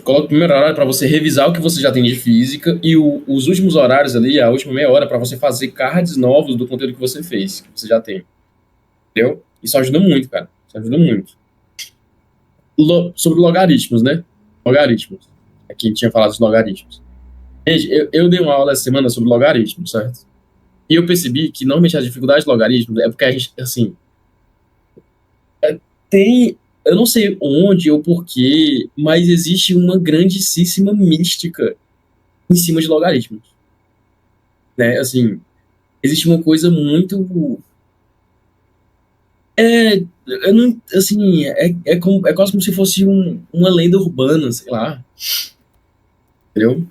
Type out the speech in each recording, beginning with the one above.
Coloca o primeiro horário para você revisar o que você já tem de física e os últimos horários ali, a última meia hora, para você fazer cards novos do conteúdo que você fez, que você já tem. Entendeu? Isso ajuda muito, cara. Isso ajuda muito. Sobre logaritmos, né? Logaritmos. Aqui a gente tinha falado de logaritmos. Gente, eu dei uma aula essa semana sobre logaritmos, certo? E eu percebi que normalmente a dificuldade de logaritmos é porque a gente, assim, tem. Eu não sei onde ou porquê, mas existe uma grandíssima mística em cima de logaritmos, né? Assim, existe uma coisa muito. É, eu não, assim, é quase como se fosse uma lenda urbana, sei lá, entendeu?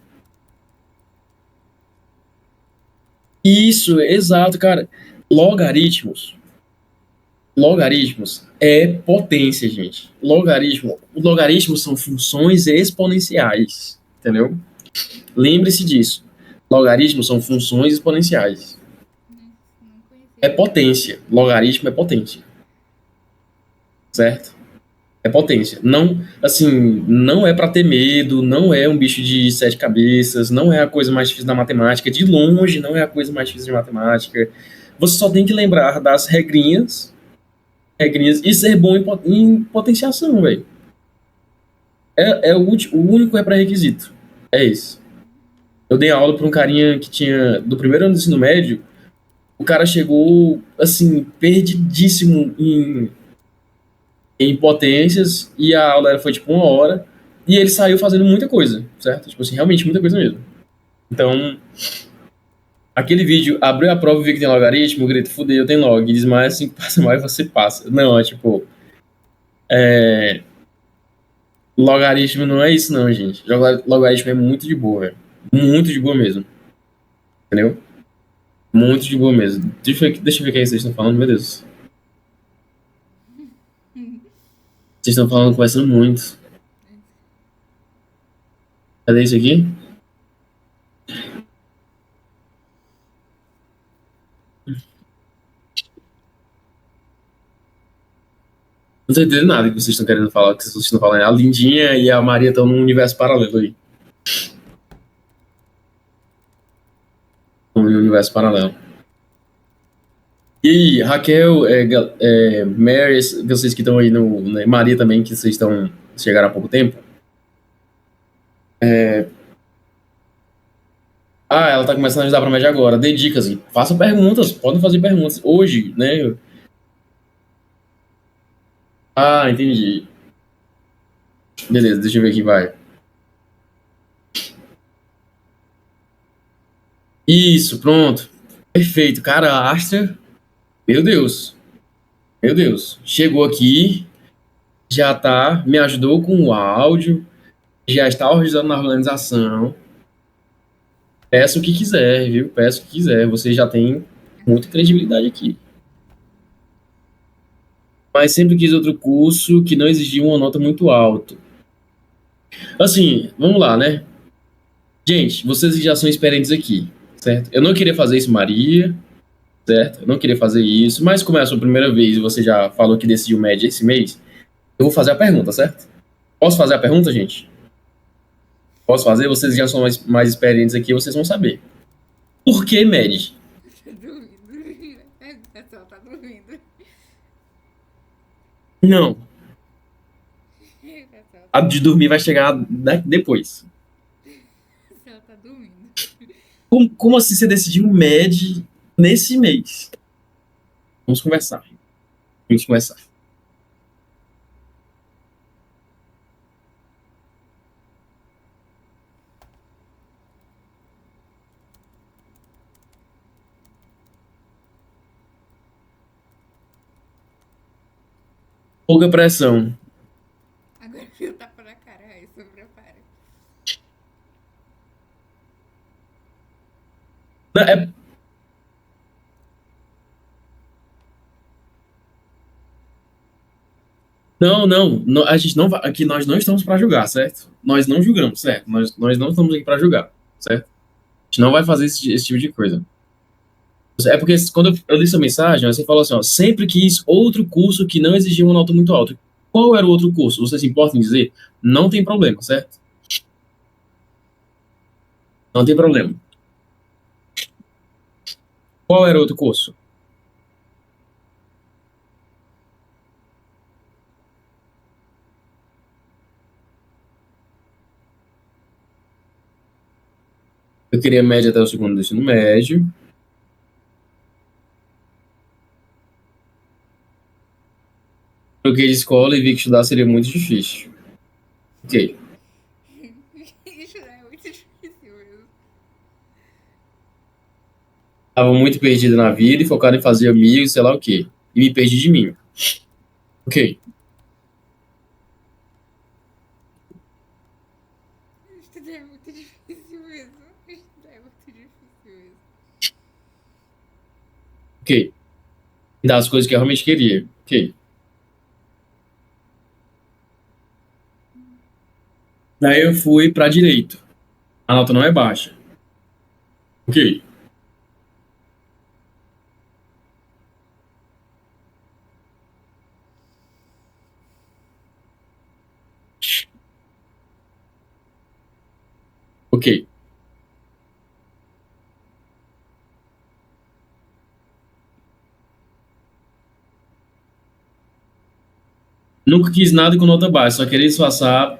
Isso, exato, cara. Logaritmos. Logaritmos é potência, gente. Logaritmos são funções exponenciais, entendeu? Lembre-se disso. Logaritmos são funções exponenciais. Não conhecia É essa parte. potência. Logaritmo é potência, certo? É potência. Não, assim, não é para ter medo, não é um bicho de sete cabeças, não é a coisa mais difícil da matemática, de longe não é a coisa mais difícil de matemática. Você só tem que lembrar das regrinhas e ser bom em potenciação, velho. O único pré-requisito. É isso. Eu dei aula para um carinha que tinha, do primeiro ano do ensino médio, o cara chegou, assim, perdidíssimo em potências, e a aula foi tipo uma hora, e ele saiu fazendo muita coisa, certo? Tipo assim, realmente muita coisa mesmo. Então, aquele vídeo, abriu a prova e viu que tem logaritmo, grita, fudeu, tem log, diz mais, assim, passa mais, você passa. Não, é tipo, é, logaritmo não é isso não, gente. Logaritmo é muito de boa, velho. Muito de boa mesmo, entendeu? Muito de boa mesmo. Deixa eu ver o que vocês estão falando, meu Deus. Vocês estão falando, conversando muito. Cadê isso aqui? Não tô entendendo nada que vocês estão querendo falar, que vocês estão falando. A Lindinha e a Maria estão num universo paralelo aí. Num universo paralelo. E aí, Raquel, Mary, vocês que estão aí no. Né, Maria também, que vocês estão. Chegaram há pouco tempo. Ah, ela tá começando a ajudar pra média agora. Dê dicas, assim. Façam perguntas, podem fazer perguntas. Hoje, né? Ah, entendi. Beleza, deixa eu ver aqui, vai. Isso, pronto. Perfeito. Cara, a Astra, meu Deus. Meu Deus. Chegou aqui, já tá, me ajudou com o áudio, já está organizando na organização. Peça o que quiser, viu? Peça o que quiser. Você já tem muita credibilidade aqui. Mas sempre quis outro curso que não exigia uma nota muito alta. Assim, vamos lá, né? Gente, vocês já são experientes aqui, certo? Eu não queria fazer isso, Maria, certo? Eu não queria fazer isso, mas como é a sua primeira vez e você já falou que decidiu média esse mês, eu vou fazer a pergunta, certo? Posso fazer a pergunta, gente? Posso fazer? Vocês já são mais experientes aqui, vocês vão saber. Por que média? Tá dormindo. O pessoal tá dormindo. Não. O pessoal A tá de dormir dormindo. vai chegar depois. O pessoal tá dormindo. Como assim você decidiu MED nesse mês? Vamos conversar. Vamos conversar. Pouca pressão. Agora viu tapa na cara. Aí, se prepara. Não, a gente não vai, aqui nós não estamos para julgar, certo? Nós não julgamos, certo? Nós não estamos aqui para julgar, certo? A gente não vai fazer esse tipo de coisa. É porque quando eu li sua mensagem, você falou assim, ó, sempre quis outro curso que não exigia uma nota muito alta. Qual era o outro curso? Você se importa em dizer? Não tem problema, certo? Não tem problema. Qual era o outro curso? Eu queria média até o segundo do ensino médio. Troquei de escola e vi que estudar seria muito difícil. Ok. Isso é muito difícil mesmo. Estava muito perdido na vida e focado em fazer amigos, sei lá o quê. E me perdi de mim. Ok. Estudar é muito difícil mesmo. Estudar é muito difícil mesmo. Ok. Das coisas que eu realmente queria. Ok. Daí eu fui para direito. A nota não é baixa. Ok. Ok. Nunca quis nada com nota baixa, só queria disfarçar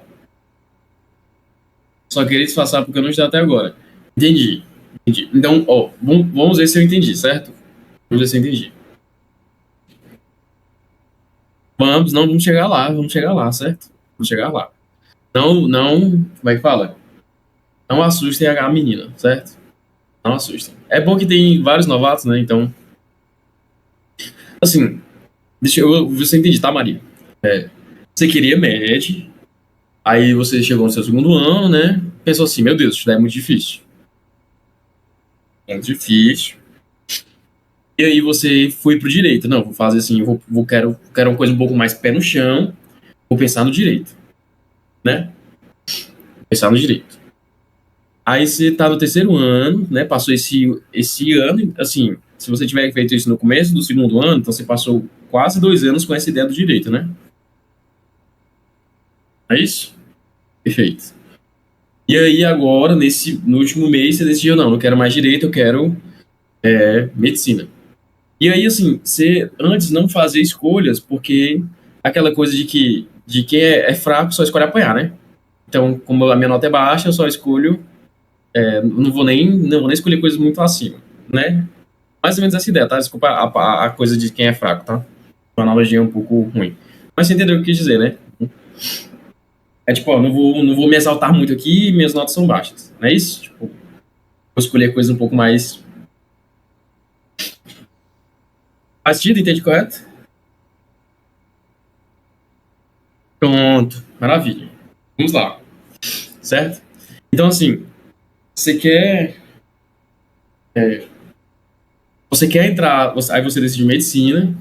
porque eu não estudei até agora. Entendi. Entendi. Então, ó, vamos ver se eu entendi, certo? Vamos ver se eu entendi. Vamos, não, vamos chegar lá, certo? Vamos chegar lá. Não, não, como é que fala? Não assustem a menina, certo? Não assustem. É bom que tem vários novatos, né? Então, assim, deixa eu ver se eu entendi, tá, Maria? Você queria MED, aí você chegou no seu segundo ano, né? Pensou assim, meu Deus, estudar é muito difícil. É muito difícil. E aí você foi pro direito. Não, vou fazer assim, quero uma coisa um pouco mais pé no chão, vou pensar no direito, né? Pensar no direito. Aí você tá no terceiro ano, né? Passou esse ano, assim, se você tiver feito isso no começo do segundo ano, então você passou quase 2 anos com essa ideia do direito, né? É isso? Perfeito. E aí agora, no último mês, você decidiu, não quero mais direito, eu quero medicina. E aí, assim, você antes não fazia escolhas, porque aquela coisa de quem é fraco só escolhe apanhar, né? Então, como a minha nota é baixa, eu só escolho, não vou nem escolher coisas muito acima, né? Mais ou menos essa ideia, tá? Desculpa a coisa de quem é fraco, tá? Uma analogia um pouco ruim. Mas você entendeu o que eu quis dizer, né? É tipo, ó, não vou me exaltar muito aqui, minhas notas são baixas. Não é isso? Tipo, vou escolher coisas um pouco mais. Faz sentido, entende correto? Pronto, maravilha. Vamos lá, certo? Então, assim, você quer. Você quer entrar. Aí você decide medicina.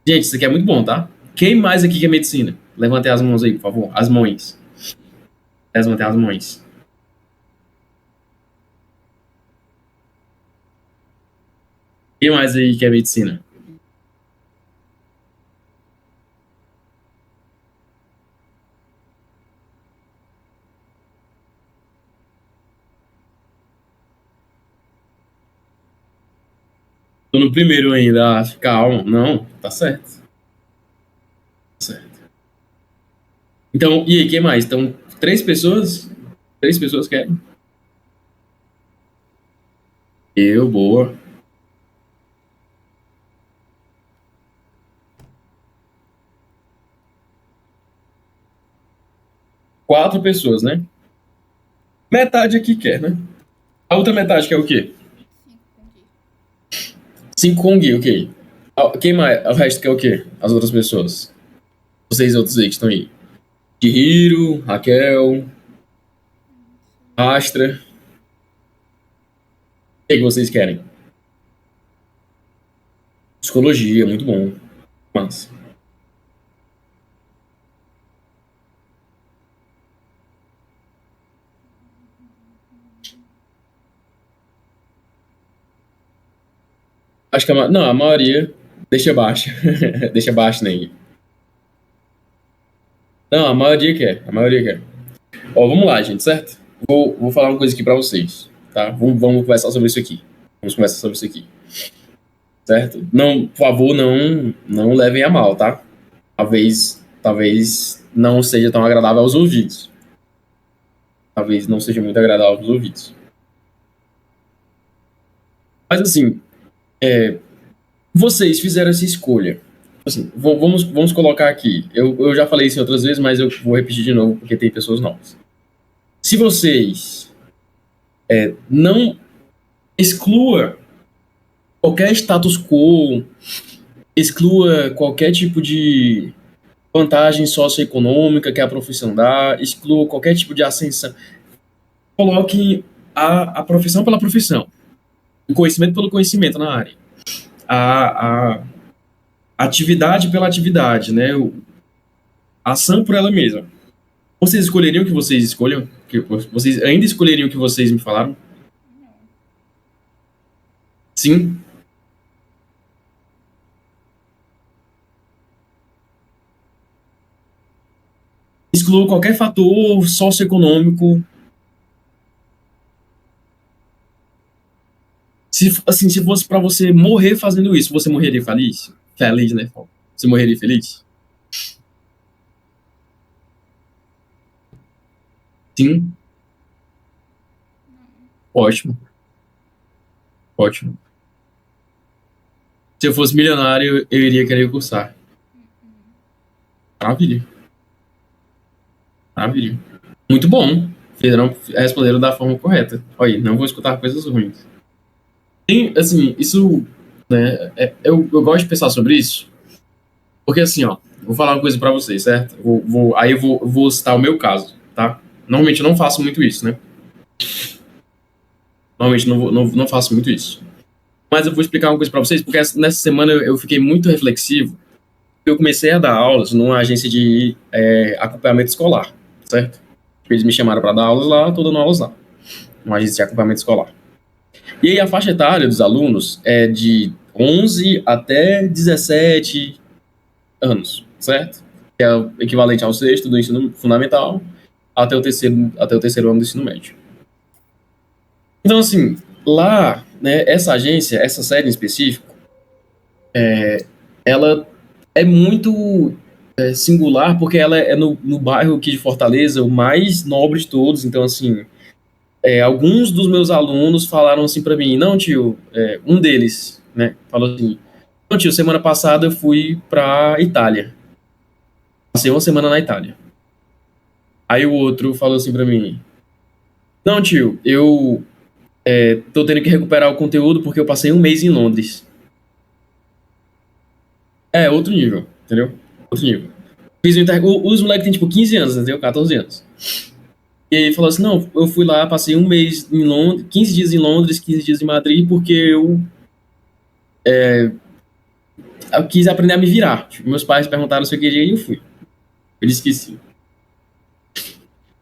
Gente, isso aqui é muito bom, tá? Quem mais aqui quer medicina? Levantem as mãos aí, por favor. As mães. Levantem as mães. Quem mais aí quer medicina? Tô no primeiro ainda. Ah, calma. Não, tá certo. Tá certo. Então, e aí, quem mais? Então, três pessoas? Três pessoas querem? Eu, boa. Quatro pessoas, né? Metade aqui quer, né? A outra metade quer o quê? Cinco com Gui. Cinco com Gui, ok. Quem mais? O resto quer o quê? As outras pessoas. Vocês outros aí que estão aí. Chihiro, Raquel, Astra. O que vocês querem? Psicologia, muito bom. Mas acho que não, a maioria deixa baixo. Deixa baixo, né? Não, a maioria quer. A maioria quer. Ó, vamos lá, gente, certo? Vou falar uma coisa aqui pra vocês, tá? Vamos conversar sobre isso aqui. Vamos conversar sobre isso aqui, certo? Não, por favor, não levem a mal, tá? Talvez não seja tão agradável aos ouvidos. Talvez não seja muito agradável aos ouvidos. Mas assim, vocês fizeram essa escolha. Assim, vamos colocar aqui. Eu já falei isso outras vezes, mas eu vou repetir de novo porque tem pessoas novas. Se vocês não exclua qualquer status quo, exclua qualquer tipo de vantagem socioeconômica que a profissão dá, exclua qualquer tipo de ascensão, coloque a profissão pela profissão, o conhecimento pelo conhecimento na área, a atividade pela atividade, né? A ação por ela mesma. Vocês escolheriam o que vocês escolham? Vocês ainda escolheriam o que vocês me falaram? Sim? Exclua qualquer fator socioeconômico. Se fosse para você morrer fazendo isso, você morreria feliz? Feliz, né? Você morreria feliz? Sim? Ótimo, ótimo. Se eu fosse milionário, eu iria querer cursar. Maravilha, maravilha. Muito bom. Responderam da forma correta. Olha, não vou escutar coisas ruins. Tem, assim, isso, né? Eu gosto de pensar sobre isso, porque assim, ó, vou falar uma coisa pra vocês, certo? Aí eu vou citar o meu caso, tá? Normalmente eu não faço muito isso, né? Normalmente não faço muito isso. Mas eu vou explicar uma coisa pra vocês, porque nessa semana eu fiquei muito reflexivo. Eu comecei a dar aulas numa agência de acompanhamento escolar, certo? Eles me chamaram para dar aulas lá, tô dando aulas lá, numa agência de acompanhamento escolar. E aí a faixa etária dos alunos é de 11 até 17 anos, certo? Que é o equivalente ao sexto do ensino fundamental até o terceiro ano do ensino médio. Então, assim, lá, né, essa agência, essa série em específico, ela é muito singular porque ela é no bairro aqui de Fortaleza, o mais nobre de todos. Então, assim, alguns dos meus alunos falaram assim para mim, não, tio, um deles, né, falou assim, não, tio, semana passada eu fui pra Itália. Passei uma semana na Itália. Aí o outro falou assim pra mim, não, tio, eu tô tendo que recuperar o conteúdo porque eu passei um mês em Londres. É, outro nível, entendeu? Outro nível. Os moleques têm tipo 15 anos, entendeu? 14 anos. E ele falou assim, não, eu fui lá, passei um mês em Londres, 15 dias em Londres, 15 dias em Madrid, porque eu quis aprender a me virar. Tipo, meus pais perguntaram se eu queria e eu fui. Eu disse que sim.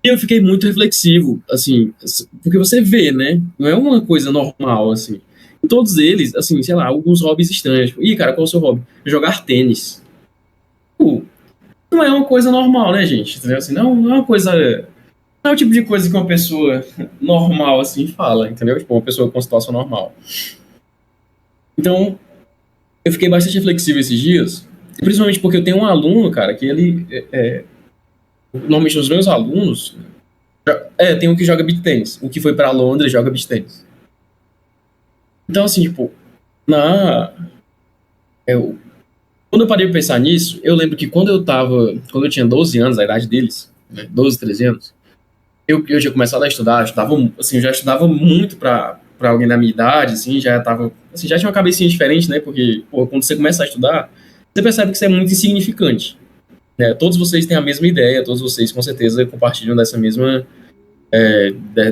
E eu fiquei muito reflexivo, assim, porque você vê, né? Não é uma coisa normal, assim. E todos eles, assim, sei lá, alguns hobbies estranhos. Tipo, ih, cara, qual é o seu hobby? Jogar tênis. Pô, não é uma coisa normal, né, gente? Entendeu? Assim, não é uma coisa. Não é o tipo de coisa que uma pessoa normal, assim, fala, entendeu? Tipo, uma pessoa com situação normal. Então, eu fiquei bastante reflexivo esses dias, principalmente porque eu tenho um aluno, cara, que ele. Normalmente, os meus alunos. Tem um que joga beach tênis. O que foi pra Londres joga beach tênis. Então, assim, tipo, na. Eu, quando eu parei pra pensar nisso, eu lembro que quando eu tinha 12 anos, a idade deles, né, 12, 13 anos, eu tinha começado a estudar, assim, eu já estudava muito pra alguém da minha idade, assim, já tava, assim, já tinha uma cabecinha diferente, né, porque, pô, quando você começa a estudar, você percebe que você é muito insignificante, né, todos vocês têm a mesma ideia, todos vocês com certeza compartilham dessa mesma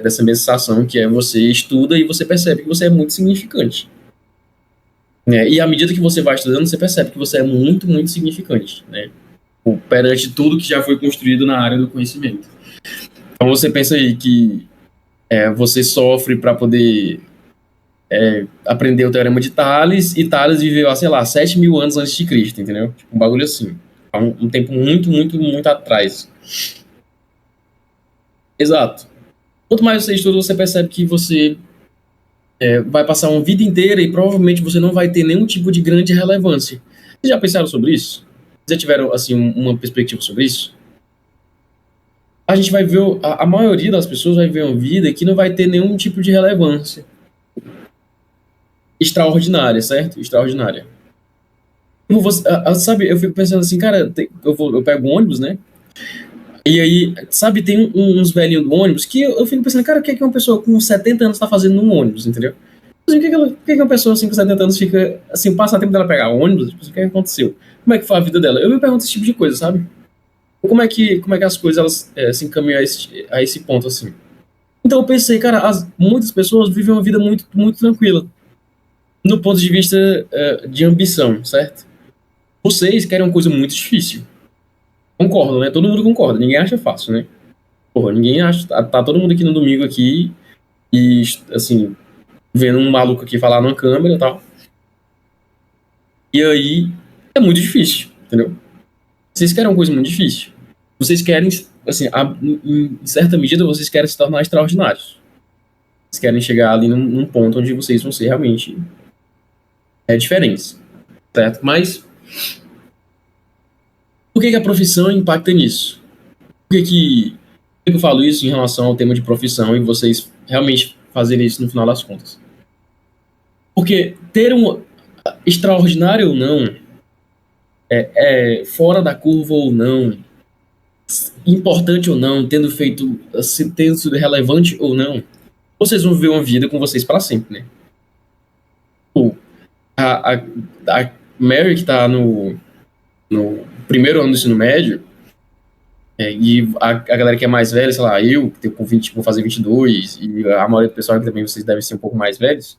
sensação, que é você estuda e você percebe que você é muito significante, né, e à medida que você vai estudando, você percebe que você é muito, muito significante, né, perante tudo que já foi construído na área do conhecimento. Então você pensa aí que você sofre para poder aprender o Teorema de Tales, e Tales viveu, sei lá, 7.000 anos antes de Cristo, entendeu? Tipo, um bagulho assim. há um tempo muito, muito, muito atrás. Exato. Quanto mais você estuda, você percebe que você vai passar uma vida inteira e provavelmente você não vai ter nenhum tipo de grande relevância. Vocês já pensaram sobre isso? Já tiveram, assim, uma perspectiva sobre isso? A gente vai ver, a maioria das pessoas vai ver uma vida que não vai ter nenhum tipo de relevância. Extraordinária, certo? Extraordinária. Sabe, eu fico pensando assim, cara, eu pego um ônibus, né? E aí, sabe, tem uns velhinhos do ônibus que eu fico pensando, cara, o que é que uma pessoa com 70 anos tá fazendo num ônibus, entendeu? Assim, o que é que uma pessoa assim, com 70 anos fica, assim, passa tempo dela pegar ônibus? Tipo, o que é que aconteceu? Como é que foi a vida dela? Eu me pergunto esse tipo de coisa, sabe? Como é que as coisas elas, se encaminham a esse ponto, assim. Então eu pensei, cara, muitas pessoas vivem uma vida muito, muito tranquila, no ponto de vista de ambição, certo? Vocês querem uma coisa muito difícil. Concordo, né? Todo mundo concorda. Ninguém acha fácil, né? Porra, ninguém acha. Tá todo mundo aqui no domingo aqui e, assim, vendo um maluco aqui falar numa câmera e tal. E aí é muito difícil, entendeu? Vocês querem uma coisa muito difícil. Vocês querem, assim, em certa medida, vocês querem se tornar extraordinários. Vocês querem chegar ali num ponto onde vocês vão ser realmente diferentes, certo? Mas por que a profissão impacta nisso? Por que eu falo isso em relação ao tema de profissão e vocês realmente fazerem isso no final das contas? Porque ter um extraordinário ou não, fora da curva ou não, importante ou não, tendo sido relevante ou não, vocês vão viver uma vida com vocês para sempre, né? Pô, a Mary que tá no primeiro ano do ensino médio, e a galera que é mais velha, sei lá, eu, que tenho com 20, vou fazer 22, e a maioria do pessoal que também vocês devem ser um pouco mais velhos,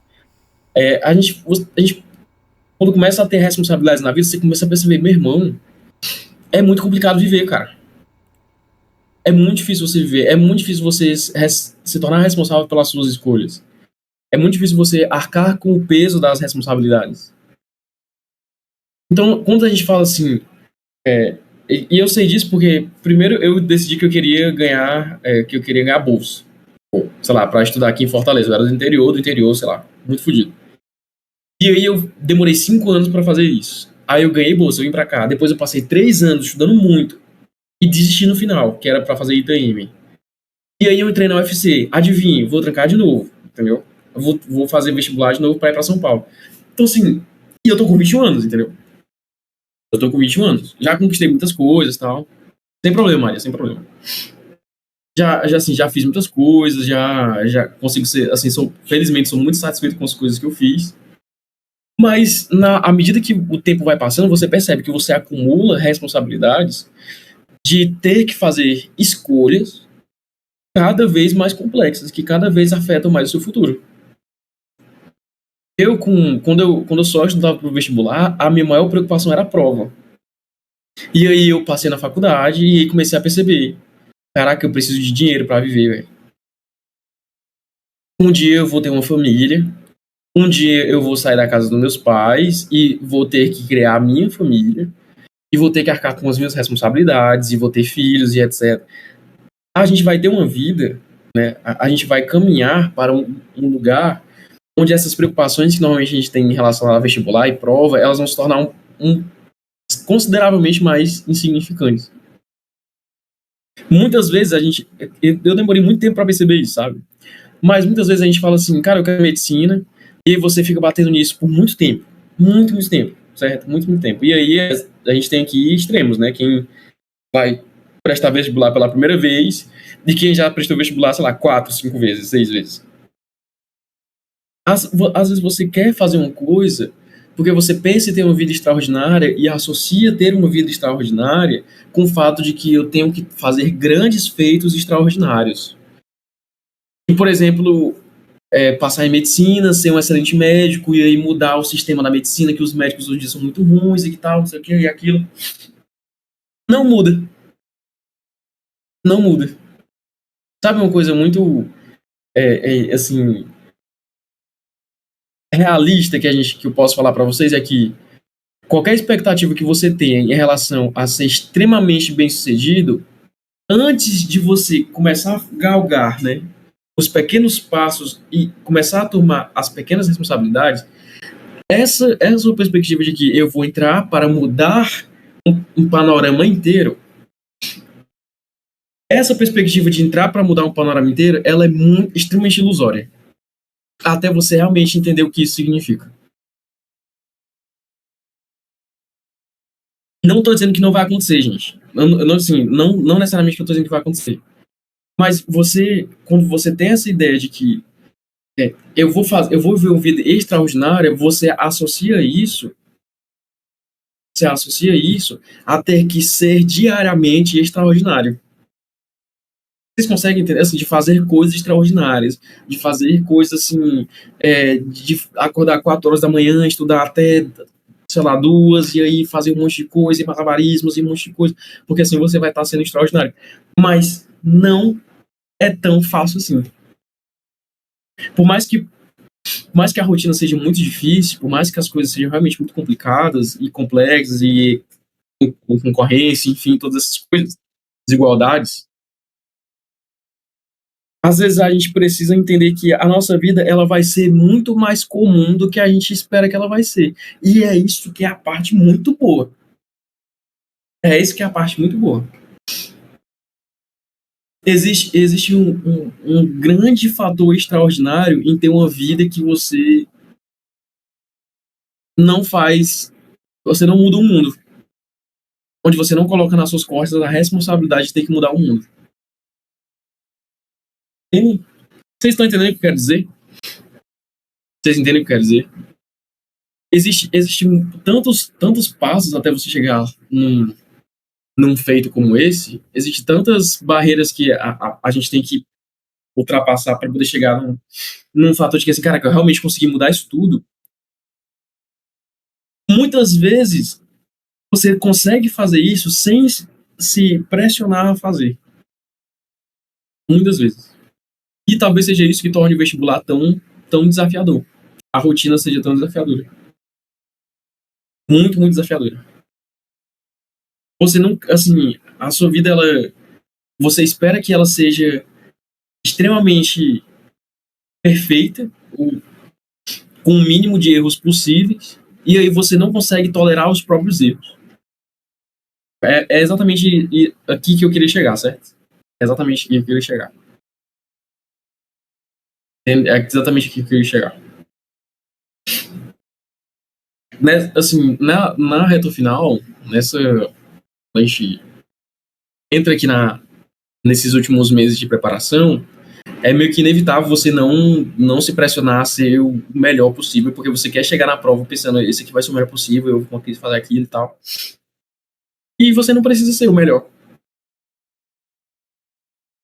a gente, quando começa a ter responsabilidades na vida, você começa a perceber, meu irmão, é muito complicado viver, cara. É muito difícil você viver, é muito difícil você se tornar responsável pelas suas escolhas. É muito difícil você arcar com o peso das responsabilidades. Então, quando a gente fala assim, e eu sei disso porque, primeiro, eu decidi que eu queria ganhar bolsa. Pô, sei lá, pra estudar aqui em Fortaleza. Eu era do interior, sei lá, muito fodido. E aí eu demorei 5 anos pra fazer isso. Aí eu ganhei bolsa, eu vim pra cá. Depois eu passei 3 anos estudando muito e desisti no final, que era pra fazer ITM. E aí eu entrei na UFC. Adivinha, vou trancar de novo, entendeu? Eu vou fazer vestibular de novo pra ir pra São Paulo. Então, assim, e eu tô com 21 anos, entendeu? Eu tô com 21 anos. Já conquistei muitas coisas e tal. Sem problema, Maria, sem problema. Assim, já fiz muitas coisas, já consigo ser, assim, felizmente sou muito satisfeito com as coisas que eu fiz. Mas, à medida que o tempo vai passando, você percebe que você acumula responsabilidades de ter que fazer escolhas cada vez mais complexas, que cada vez afetam mais o seu futuro. Quando eu só estudava para o vestibular, a minha maior preocupação era a prova. E aí eu passei na faculdade e aí comecei a perceber, caraca, eu preciso de dinheiro para viver, velho. Um dia eu vou ter uma família, um dia eu vou sair da casa dos meus pais e vou ter que criar a minha família e vou ter que arcar com as minhas responsabilidades e vou ter filhos e etc. A gente vai ter uma vida, né? A gente vai caminhar para um lugar onde essas preocupações que normalmente a gente tem em relação a vestibular e prova, elas vão se tornar consideravelmente mais insignificantes. Muitas vezes eu demorei muito tempo para perceber isso, sabe? Mas muitas vezes a gente fala assim, cara, eu quero medicina, e você fica batendo nisso por muito tempo. Muito, muito tempo, certo? Muito, muito tempo. E aí a gente tem aqui extremos, né? Quem vai prestar vestibular pela primeira vez e quem já prestou vestibular, sei lá, 4, 5 vezes, 6 vezes. Às vezes você quer fazer uma coisa porque você pensa em ter uma vida extraordinária e associa ter uma vida extraordinária com o fato de que eu tenho que fazer grandes feitos extraordinários. E, por exemplo, passar em medicina, ser um excelente médico e aí mudar o sistema da medicina, que os médicos hoje em dia são muito ruins e que tal, não sei o que e aquilo. Não muda. Não muda. Sabe uma coisa muito, assim, realista que eu posso falar para vocês é que qualquer expectativa que você tenha em relação a ser extremamente bem-sucedido, antes de você começar a galgar, né, os pequenos passos e começar a tomar as pequenas responsabilidades, essa perspectiva de que eu vou entrar para mudar um panorama inteiro, essa perspectiva de entrar para mudar um panorama inteiro, ela é extremamente ilusória, até você realmente entender o que isso significa. Não estou dizendo que não vai acontecer, gente. Assim, não necessariamente que eu estou dizendo que vai acontecer. Mas você, quando você tem essa ideia de que eu vou viver uma vida extraordinária, você associa isso a ter que ser diariamente extraordinário. Vocês conseguem entender, assim, de fazer coisas extraordinárias, de fazer coisas assim, de acordar 4 horas da manhã, estudar até, sei lá, 2, e aí fazer um monte de coisa, e malabarismos, e um monte de coisa, porque assim você vai estar sendo extraordinário. Mas não é tão fácil assim. Por mais que, por mais que a rotina seja muito difícil, por mais que as coisas sejam realmente muito complicadas e complexas, e com concorrência, enfim, todas essas coisas, desigualdades, às vezes a gente precisa entender que a nossa vida ela vai ser muito mais comum do que a gente espera que ela vai ser. E é isso que é a parte muito boa. É isso que é a parte muito boa. Existe um grande fator extraordinário em ter uma vida que você não faz, você não muda o mundo. Onde você não coloca nas suas costas a responsabilidade de ter que mudar o mundo. Vocês estão entendendo o que eu quero dizer? Vocês entendem o que eu quero dizer? Existem tantos passos até você chegar num feito como esse. Existem tantas barreiras que a gente tem que ultrapassar para poder chegar num fator de que, assim, cara, que eu realmente consegui mudar isso tudo. Muitas vezes você consegue fazer isso sem se pressionar a fazer. Muitas vezes. E talvez seja isso que torne o vestibular tão desafiador. A rotina seja tão desafiadora. Muito, muito desafiadora. Você não, assim, a sua vida, você espera que ela seja extremamente perfeita, com o mínimo de erros possíveis, e aí você não consegue tolerar os próprios erros. É exatamente aqui que eu queria chegar, certo? É exatamente aqui que eu queria chegar. É exatamente aqui que eu queria chegar. Né, assim, na reta final, a gente entra aqui nesses últimos meses de preparação, é meio que inevitável você não se pressionar a ser o melhor possível, porque você quer chegar na prova pensando, esse aqui vai ser o melhor possível, eu vou fazer aquilo e tal. E você não precisa ser o melhor.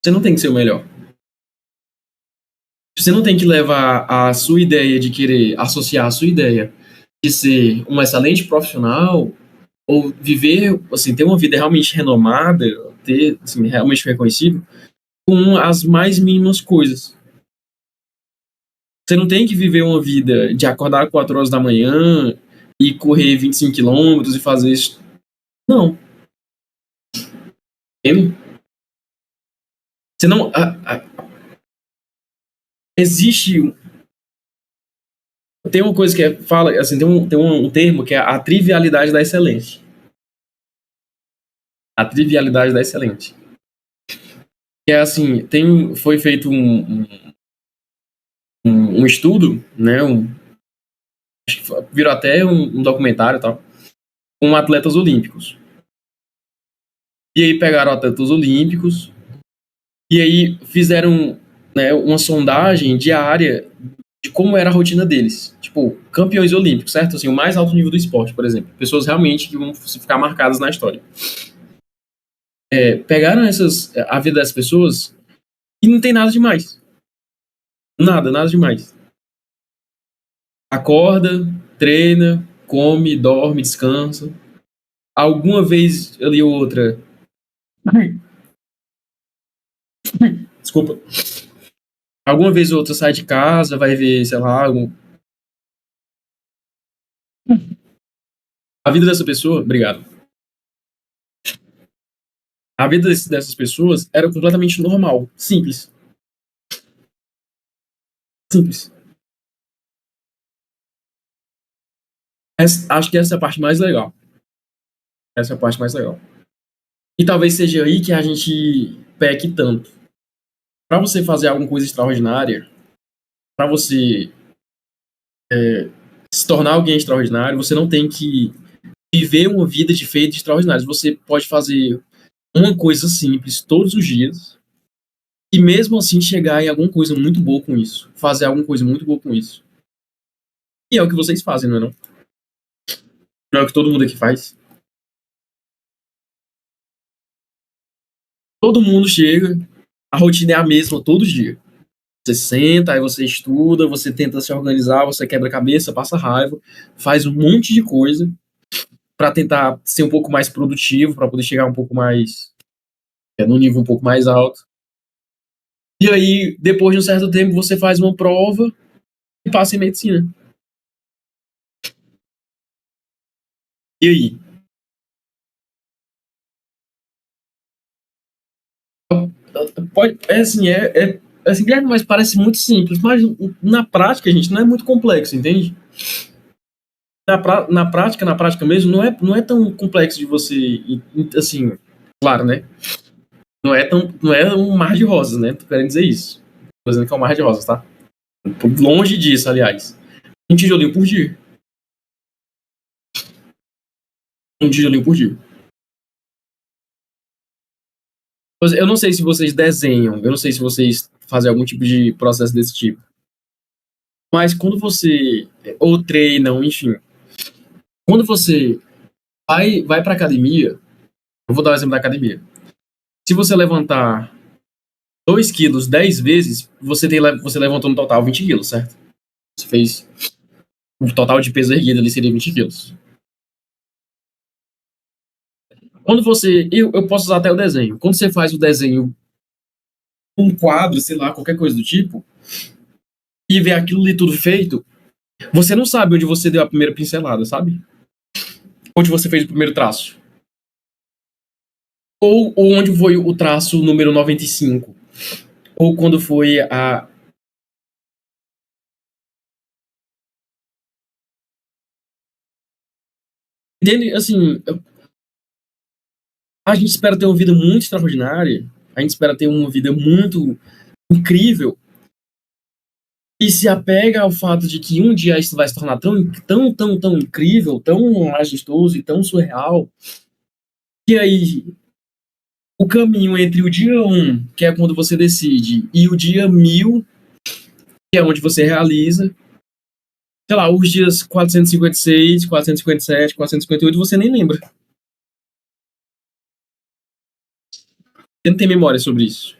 Você não tem que ser o melhor. Você não tem que levar a sua ideia de querer associar a sua ideia de ser um excelente profissional ou viver, assim, ter uma vida realmente renomada, ter, assim, realmente reconhecido com as mais mínimas coisas. Você não tem que viver uma vida de acordar 4 horas da manhã e correr 25 quilômetros e fazer isso. Não. Entende? Você não. Existe. Tem uma coisa que fala, assim, tem um termo que é a trivialidade da excelência. A trivialidade da excelência. Que é assim, foi feito um estudo, né? Acho que virou até um documentário e tal, com atletas olímpicos. E aí pegaram atletas olímpicos e aí fizeram, né, uma sondagem diária de como era a rotina deles. Tipo, campeões olímpicos, certo? Assim, o mais alto nível do esporte, por exemplo. Pessoas realmente que vão ficar marcadas na história. Pegaram a vida dessas pessoas e não tem nada demais. Nada demais. Acorda, treina, come, dorme, descansa. Alguma vez ali ou outra. Desculpa. Alguma vez ou outra sai de casa, vai ver, sei lá, A vida dessa pessoa, obrigado. A vida dessas pessoas era completamente normal, simples. Simples. Acho que essa é a parte mais legal. Essa é a parte mais legal. E talvez seja aí que a gente peque tanto. Para você fazer alguma coisa extraordinária, para você se tornar alguém extraordinário, você não tem que viver uma vida de feitos extraordinários. Você pode fazer uma coisa simples todos os dias e mesmo assim chegar em alguma coisa muito boa com isso. Fazer alguma coisa muito boa com isso. E é o que vocês fazem, não é não? Não é o que todo mundo aqui faz? Todo mundo chega, a rotina é a mesma todos os dias. Você senta, aí você estuda, você tenta se organizar, você quebra a cabeça, passa raiva, faz um monte de coisa para tentar ser um pouco mais produtivo, para poder chegar um pouco mais num nível um pouco mais alto. E aí, depois de um certo tempo, você faz uma prova e passa em medicina. E aí? Pode, assim, Guilherme, mas parece muito simples, mas na prática, gente, não é muito complexo, entende? Na prática mesmo, não é tão complexo de você, assim, claro, né? Não é um mar de rosas, né? Tô querendo dizer isso. Tô dizendo que é um mar de rosas, tá? Longe disso, aliás. Um tijolinho por dia. Um tijolinho por dia. Eu não sei se vocês desenham, eu não sei se vocês fazem algum tipo de processo desse tipo. Mas quando você, ou treinam, enfim, quando você vai pra academia, eu vou dar o exemplo da academia. Se você levantar 2 quilos 10 vezes, você levantou no total 20 quilos, certo? Você fez o total de peso erguido ali seria 20 quilos. Quando você. Eu posso usar até o desenho. Quando você faz o desenho, um quadro, sei lá, qualquer coisa do tipo, e vê aquilo ali tudo feito, você não sabe onde você deu a primeira pincelada, sabe? Onde você fez o primeiro traço. Ou onde foi o traço número 95. Ou quando foi a. Entende? Assim, a gente espera ter uma vida muito extraordinária, a gente espera ter uma vida muito incrível, e se apega ao fato de que um dia isso vai se tornar tão incrível, tão majestoso e tão surreal, que aí o caminho entre o dia 1, que é quando você decide, e o dia 1000, que é onde você realiza, sei lá, os dias 456, 457, 458, você nem lembra. Você não tem memória sobre isso.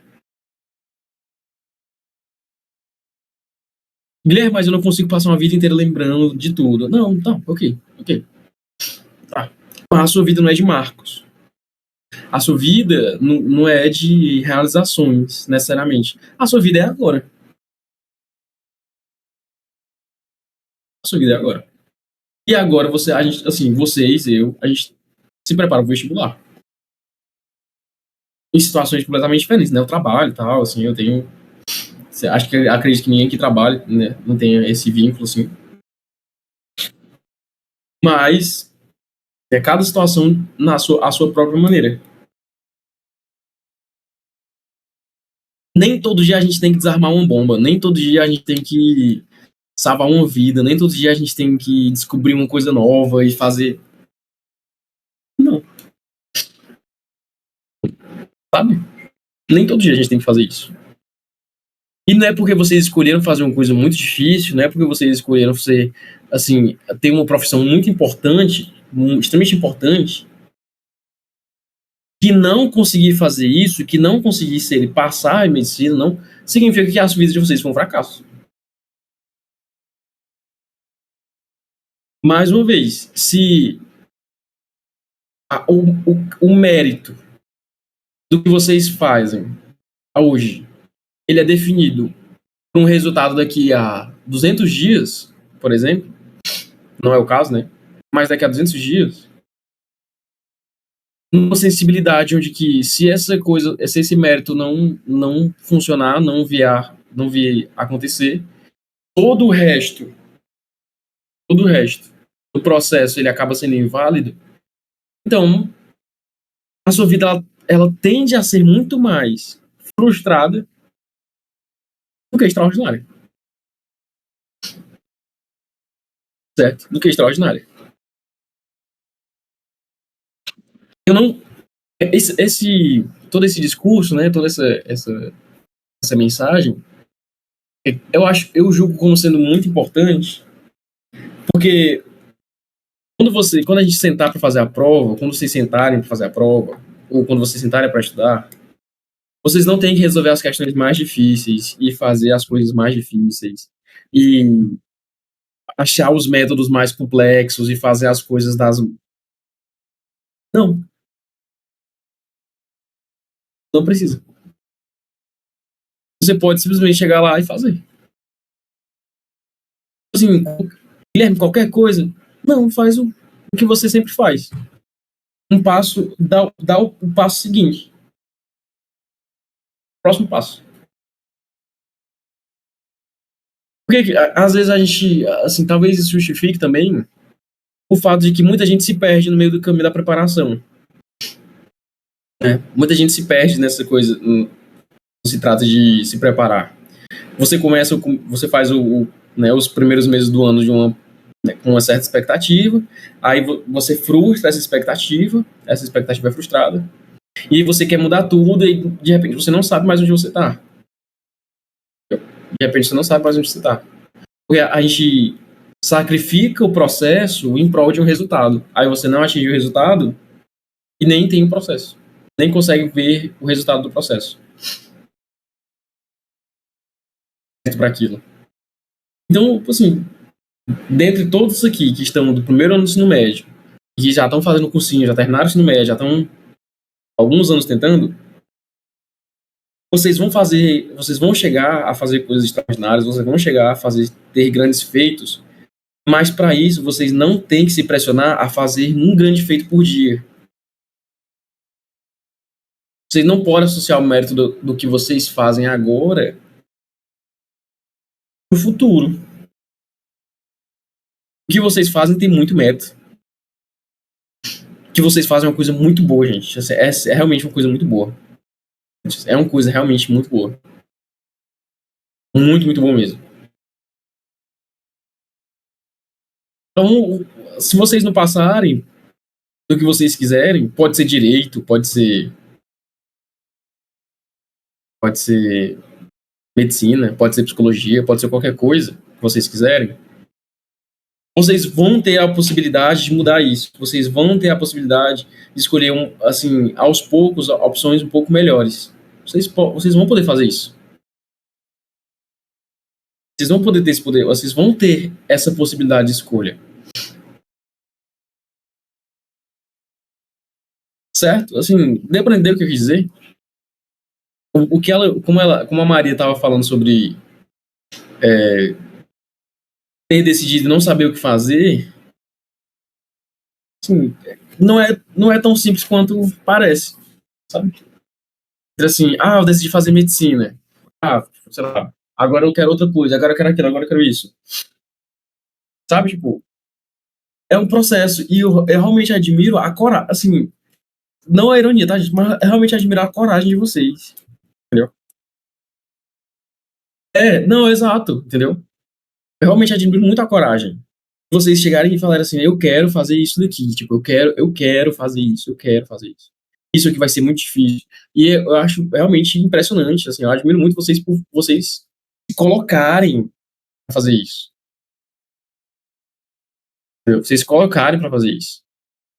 Guilherme, mas eu não consigo passar uma vida inteira lembrando de tudo. Não, tá, ok. Tá. A sua vida não é de marcos. A sua vida não é de realizações, necessariamente. A sua vida é agora. A sua vida é agora. E agora a gente, assim, vocês, a gente se prepara para o vestibular. Em situações completamente diferentes, né? Eu trabalho e tal, assim, eu tenho. Acho que acredito que ninguém que trabalha, né, não tenha esse vínculo, assim. Mas é cada situação a sua própria maneira. Nem todo dia a gente tem que desarmar uma bomba, nem todo dia a gente tem que salvar uma vida, nem todo dia a gente tem que descobrir uma coisa nova e fazer. Não, sabe? Nem todo dia a gente tem que fazer isso. E não é porque vocês escolheram fazer uma coisa muito difícil, não é porque vocês escolheram ser, assim, ter uma profissão muito importante, extremamente importante, que não conseguir fazer isso, que não conseguir ser passar em medicina, não significa que as vidas de vocês foram um fracasso. Mais uma vez, se o mérito do que vocês fazem hoje, ele é definido por um resultado daqui a 200 dias, por exemplo, não é o caso, né? mas daqui a 200 dias, uma sensibilidade onde que se essa coisa, se esse mérito não funcionar, não vier acontecer, todo o resto, todo o resto do processo ele acaba sendo inválido. Então, a sua vida ela tende a ser muito mais frustrada do que extraordinária, certo? Do que extraordinária. Eu não todo esse discurso, né, toda essa mensagem, eu julgo como sendo muito importante, porque quando a gente sentar para fazer a prova, quando vocês sentarem para fazer a prova, ou quando vocês sentarem para estudar, vocês não têm que resolver as questões mais difíceis e fazer as coisas mais difíceis e achar os métodos mais complexos e fazer as coisas das. Não, não precisa. Você pode simplesmente chegar lá e fazer. Assim, Guilherme, qualquer coisa, não, faz o que você sempre faz. Um passo, dá o passo seguinte. Próximo passo. Porque às vezes a gente, assim, talvez isso justifique também o fato de que muita gente se perde no meio do caminho da preparação. Né? Muita gente se perde nessa coisa, quando se trata de se preparar. Você faz né, os primeiros meses do ano né, com uma certa expectativa, aí você frustra essa expectativa é frustrada, e você quer mudar tudo e de repente você não sabe mais onde você está. De repente você não sabe mais onde você está. Porque a gente sacrifica o processo em prol de um resultado. Aí você não atinge o resultado e nem tem o processo. Nem consegue ver o resultado do processo. Para aquilo. Então, assim, dentre todos aqui que estão do primeiro ano do ensino médio, que já estão fazendo cursinho, já terminaram o ensino médio, já estão alguns anos tentando, vocês vão chegar a fazer coisas extraordinárias, vocês vão chegar a ter grandes feitos, mas para isso vocês não têm que se pressionar a fazer um grande feito por dia. Vocês não podem associar o mérito do que vocês fazem agora no futuro. O que vocês fazem tem muito mérito. O que vocês fazem é uma coisa muito boa, gente. É realmente uma coisa muito boa. É uma coisa realmente muito boa. Muito, muito bom mesmo. Então, se vocês não passarem do que vocês quiserem, pode ser direito, pode ser medicina, pode ser psicologia, pode ser qualquer coisa que vocês quiserem, vocês vão ter a possibilidade de mudar isso. Vocês vão ter a possibilidade de escolher, assim, aos poucos, opções um pouco melhores. Vocês vão poder fazer isso. Vocês vão poder ter esse poder, vocês vão ter essa possibilidade de escolha. Certo? Assim, deu para entender o que eu quis dizer? Como a Maria estava falando sobre ter decidido não saber o que fazer, assim, não é tão simples quanto parece, sabe? Assim, eu decidi fazer medicina. Sei lá, agora eu quero outra coisa, agora eu quero aquilo, agora eu quero isso. Sabe, tipo, é um processo, e eu realmente admiro a coragem, assim, não é ironia, tá, gente? Mas eu realmente admiro a coragem de vocês, entendeu? Não, exato, entendeu? Eu realmente admiro muito a coragem. Vocês chegarem e falarem assim, eu quero fazer isso daqui, tipo, eu quero fazer isso, eu quero fazer isso. Isso aqui vai ser muito difícil. E eu acho realmente impressionante, assim, eu admiro muito vocês por vocês se colocarem para fazer isso. Entendeu? Vocês se colocarem para fazer isso.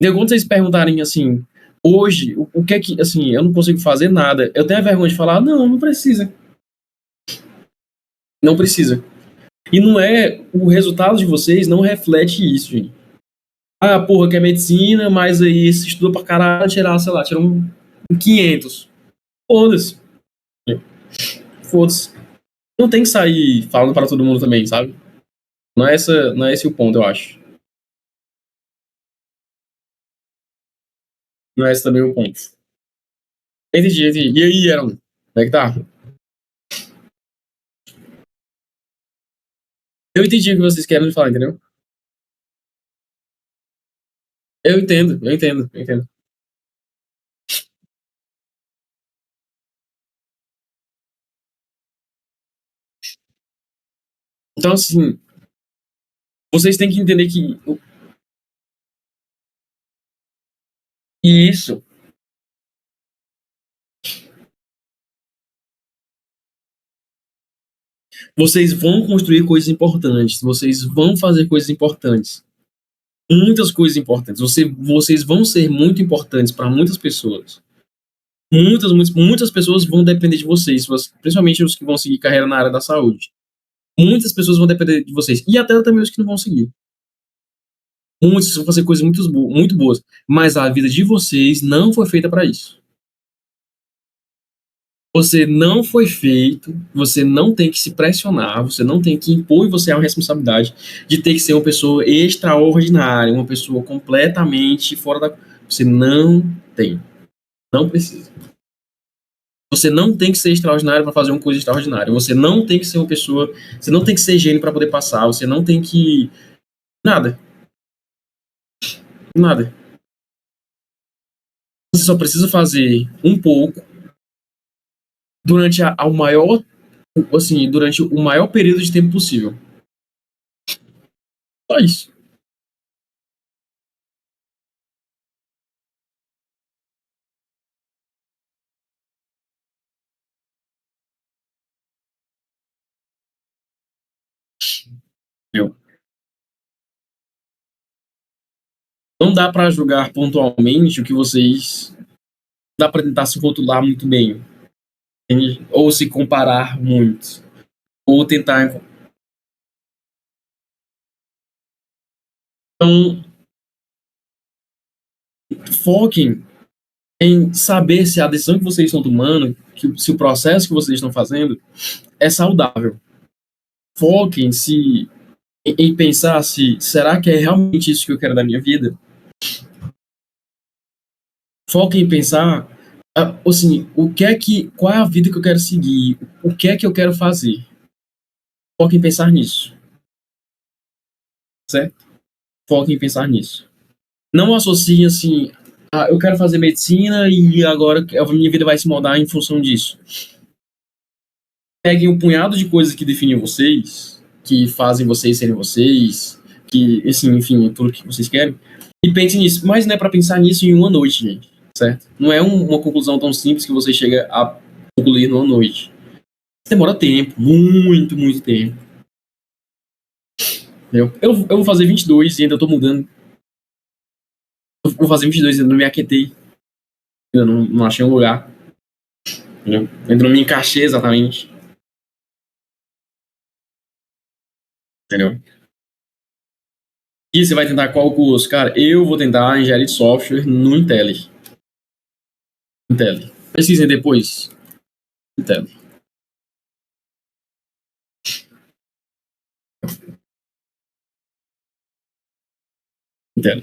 E quando vocês perguntarem assim, hoje, o que é que, assim, eu não consigo fazer nada, eu tenho a vergonha de falar, não precisa. Não precisa. E não é, o resultado de vocês não reflete isso, gente. Porra, que é medicina, mas aí se estuda pra caralho, sei lá, tirar um 500. Foda-se. Foda-se. Não tem que sair falando para todo mundo também, sabe? Não é esse o ponto, eu acho. Não é esse também o ponto. Entendi, entendi. E aí, Aaron? Como é que tá? Eu entendi o que vocês querem me falar, entendeu? Eu entendo, eu entendo, eu entendo. Então, assim, vocês têm que entender que isso, vocês vão construir coisas importantes, vocês vão fazer coisas importantes, muitas coisas importantes. Vocês vão ser muito importantes para muitas pessoas. Muitas pessoas vão depender de vocês, principalmente os que vão seguir carreira na área da saúde. Muitas pessoas vão depender de vocês, e até também os que não vão seguir. Muitos vão fazer coisas muito boas, mas a vida de vocês não foi feita para isso. Você não foi feito, você não tem que se pressionar, você não tem que impor em você a responsabilidade de ter que ser uma pessoa extraordinária, uma pessoa completamente fora da. Você não tem, não precisa. Você não tem que ser extraordinário para fazer uma coisa extraordinária. Você não tem que ser uma pessoa. Você não tem que ser gênio para poder passar. Você não tem que. Nada. Nada. Você só precisa fazer um pouco durante ao maior. Assim, durante o maior período de tempo possível. Só isso. Entendeu? Não dá para julgar pontualmente o que vocês. Dá para tentar se rotular muito bem. Entende? Ou se comparar muito. Ou tentar. Então, foquem em saber se a decisão que vocês estão tomando, se o processo que vocês estão fazendo é saudável. Foquem em pensar se será que é realmente isso que eu quero da minha vida. Foquem em pensar assim, qual é a vida que eu quero seguir, o que é que eu quero fazer. Foquem em pensar nisso, certo? Foquem em pensar nisso. Não associem assim, eu quero fazer medicina e agora a minha vida vai se moldar em função disso. Peguem um punhado de coisas que definem vocês, que fazem vocês serem vocês, que, assim, enfim, tudo que vocês querem, e pensem nisso. Mas não é para pensar nisso em uma noite, gente, certo? Não é uma conclusão tão simples que você chega a concluir numa noite. Demora tempo, muito, muito tempo. Entendeu? Eu vou fazer 22 e ainda tô mudando. Eu vou fazer 22 e ainda não me aquetei. Ainda não achei um lugar. Entendeu? Ainda não me encaixei exatamente. Entendeu? E você vai tentar qual curso? Cara, eu vou tentar engenharia de software no Intel. Intel. Pesquisem depois. Intel. Intel.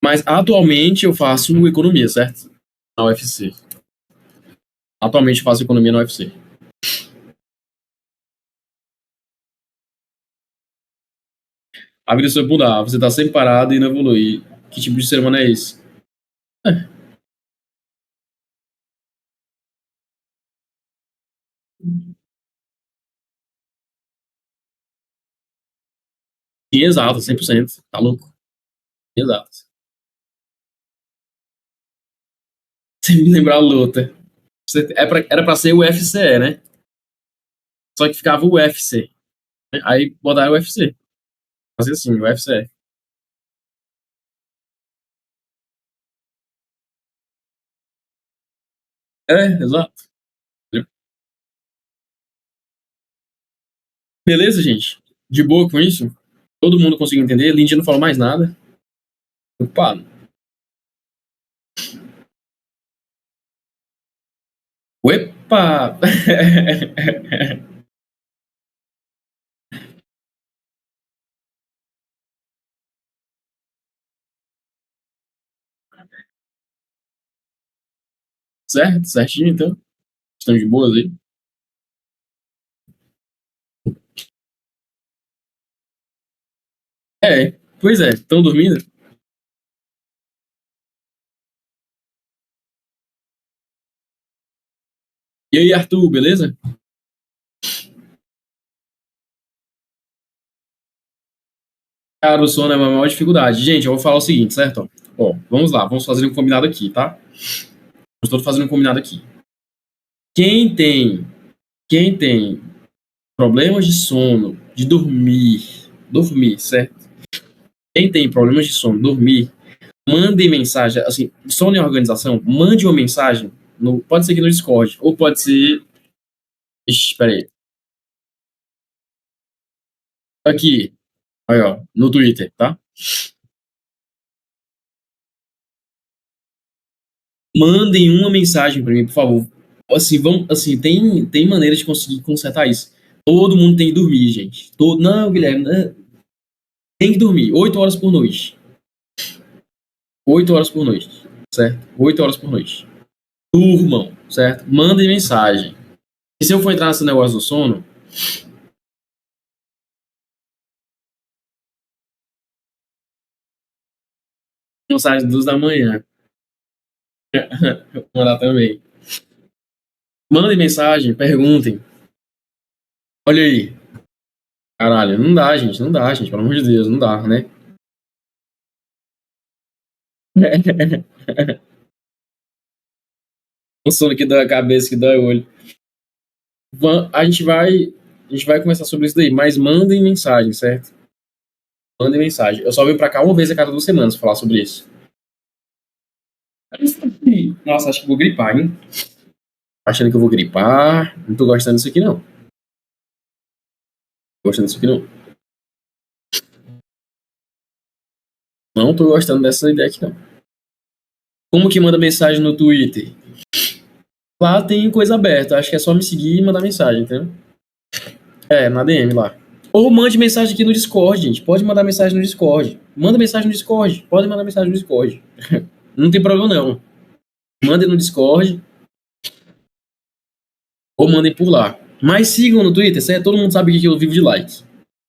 Mas atualmente eu faço economia, certo? Na UFC. Atualmente eu faço economia na UFC. A vida só mudar, você tá sempre parado e não evolui. Que tipo de ser humano é esse? É, sim, exato, 100%. Tá louco? Exato. Sem me lembrar a luta. Era pra ser o UFC, né? Só que ficava o UFC. Né? Aí botaram o UFC. Fazia assim, o UFC. Exato. Beleza, gente? De boa com isso? Todo mundo conseguiu entender? Lindy não falou mais nada. Opa, uepa! Certo? Certinho, então? Estão de boas aí? É, pois é, estão dormindo? E aí, Arthur, beleza? Cara, o sono é a maior dificuldade. Gente, eu vou falar o seguinte, certo? Ó, vamos lá, vamos fazer um combinado aqui, tá? Estou fazendo um combinado aqui. Quem tem, quem tem problemas de sono, de dormir, certo? Quem tem problemas de sono, dormir, mande mensagem, assim, sono e organização, mande uma mensagem, pode ser aqui no Discord, ou pode ser, ixi, espera aí, aqui, aí, ó, no Twitter, tá? Mandem uma mensagem para mim, por favor. Assim, vamos, assim, tem maneira de conseguir consertar isso. Todo mundo tem que dormir, gente. Não, Guilherme, tem que dormir 8 horas por noite. 8 horas por noite, certo? 8 horas por noite. Durmam, certo? Mandem mensagem. E se eu for entrar nesse negócio do sono, mensagem 2 da manhã. Vou mandar também. Mandem mensagem, perguntem. Olha aí. Caralho, não dá, gente. Não dá, gente. Pelo amor de Deus, não dá, né? O sono que dói a cabeça, que dói o olho. A gente vai conversar sobre isso daí, mas mandem mensagem, certo? Mandem mensagem. Eu só venho pra cá uma vez a cada 2 semanas falar sobre isso. Nossa, acho que vou gripar, hein? Achando que eu vou gripar. Não tô gostando disso aqui, não. Tô gostando disso aqui, não. Não tô gostando dessa ideia aqui, não. Como que manda mensagem no Twitter? Lá tem coisa aberta. Acho que é só me seguir e mandar mensagem, entendeu? É, na DM lá. Ou mande mensagem aqui no Discord, gente. Pode mandar mensagem no Discord. Manda mensagem no Discord. Pode mandar mensagem no Discord. Não tem problema, não. Mandem no Discord ou mandem por lá. Mas sigam no Twitter, certo? Todo mundo sabe que eu vivo de like.